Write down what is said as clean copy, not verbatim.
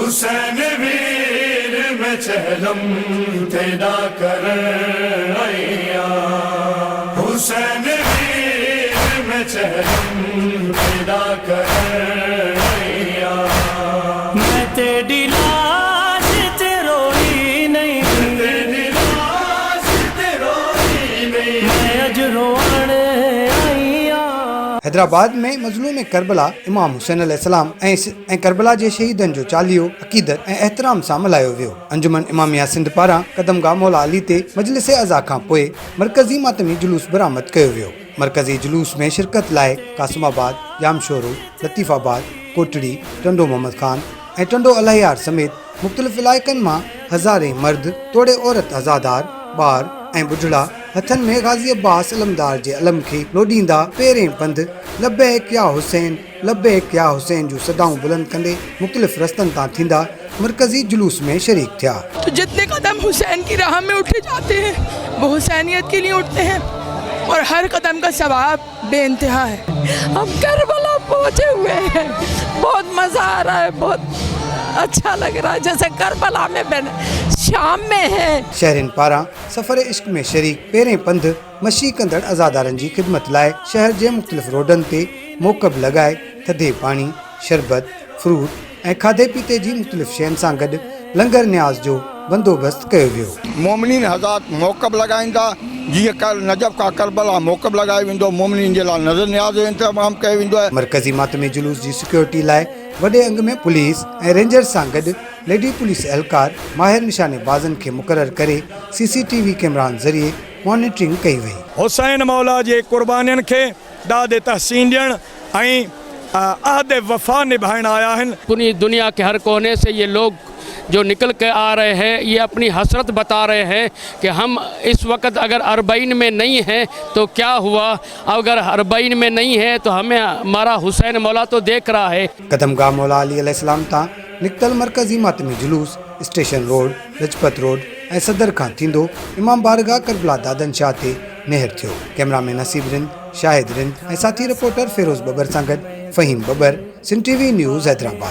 हुसैन वीर में चहलम तेरा कर आया, हुसैन वीर में चहलम तेरा कर आया। मैं तेरी लाश ते रोई नहीं, तेरी लाश ते रोई नहीं, मैं अज रोअण आईया। हैदराबाद में मज़लूम करबला इमाम हुसैन अलैहिस्सलाम ऐं करबला जे शहीदनि जो चालीहो अक़ीदत ऐं एहतराम सां मल्हायो वियो। अंजुमन इमामिया सिंध पारां कदमगाह मौला अली ते मजलिस अज़ा खां पोइ मरकज़ी मातमी जुलूस बरामद कयो वियो। मरकज़ी जुलूस में शिरकत लाइ कासिमाबाद, जामशोरो, लतीफ़ाबाद, कोटड़ी, टंडो मोहम्मद खान ऐं टंडो अलहियार समेत मुख़्तलिफ़ इलाइक़नि मां हज़ारे मर्द, तोड़े औरत, आज़ादार, ॿार ऐं बुढ़ड़ा हथनि में गाज़ी अब्बास अलमदार जे अलम खे लोॾींदा पेरें पंधु लब्बैक या हुसैन, लब्बैक या हुसैन जूं सदाऊं बुलंद कंदे मुख़्तलिफ़ रस्तनि तां थींदा मरकज़ी जुलूस में शरीक थिया। तो जितने कदम हुसैन की राह में उठे जाते हैं वो हुसैनियत के लिए उठते हैं और हर कदम का सवाब बेइंतहा है। हम करबला पहुँचे हुए हैं, बहुत मज़ा आ रहा है, बहुत अच्छा लग रहा है जैसे करबला में शाम में है। शहरनि पारां सफ़र इश्क में शरीक पेरें पंधु मशी कंदड़ अज़ादारनि जी ख़िदमत लाइ शहर जे मुख़्तलिफ़ रोडनि ते मोकब लॻाए थधे पाणी, शरबत, फ्रूट ऐं खाधे पीते जी मुख़्तलिफ़ शयुनि सां गॾु लंगर न्याज़ जो बंदोबस्त कयो वियो। मोमिनीन हज़ात मोकब लॻाईंदा, जीअं नजब खां करबला मोकब लॻायो वेंदो, मोमिनीन जे लाइ नज़र न्याज़ जो इंतज़ाम कयो वेंदो आहे। मरकज़ी मातमी जुलूस जी सिक्योरिटी लाइ वॾे अंग में पुलिस ऐं रेंजर सां गॾु लेडी पुलिस एहलकार माहिर निशानेबाज़नि खे मुक़ररु करे CCTV कैमरानि ज़रिए मॉनिटरिंग कई वई। हुसैन मौला जे क़ुर्बानियुनि खे ॾाढे तहसीन ॾियण ऐं अहद वफ़ा निभाइण आया आहिनि। पूरी दुनिया के हर कोने से ये लोग जो निकल के आ रहे हैं, ये अपनी हसरत बता रहे हैं कि हम इस वक्त अगर अरबईन में नहीं हैं तो क्या हुआ, अगर अरबईन में नहीं है तो हमें हमारा हुसैन मौला तो देख रहा है। कदमगाह मौला अली अलैहिस्सलाम तां निकतल मरकज़ी मातमी जुलूस स्टेशन रोड, लजपत रोड ऐं सदर खां थींदो इमाम बारगाह करबला दादन शाह ते नेहर थियो। कैमरामैन नसीब रिंद, शाहिद रिंद ऐं साथी रिपोर्टर फिरोज़ बबर सां गॾु फ़हीम बबर, सिंध TV न्यूज़ हैदराबाद।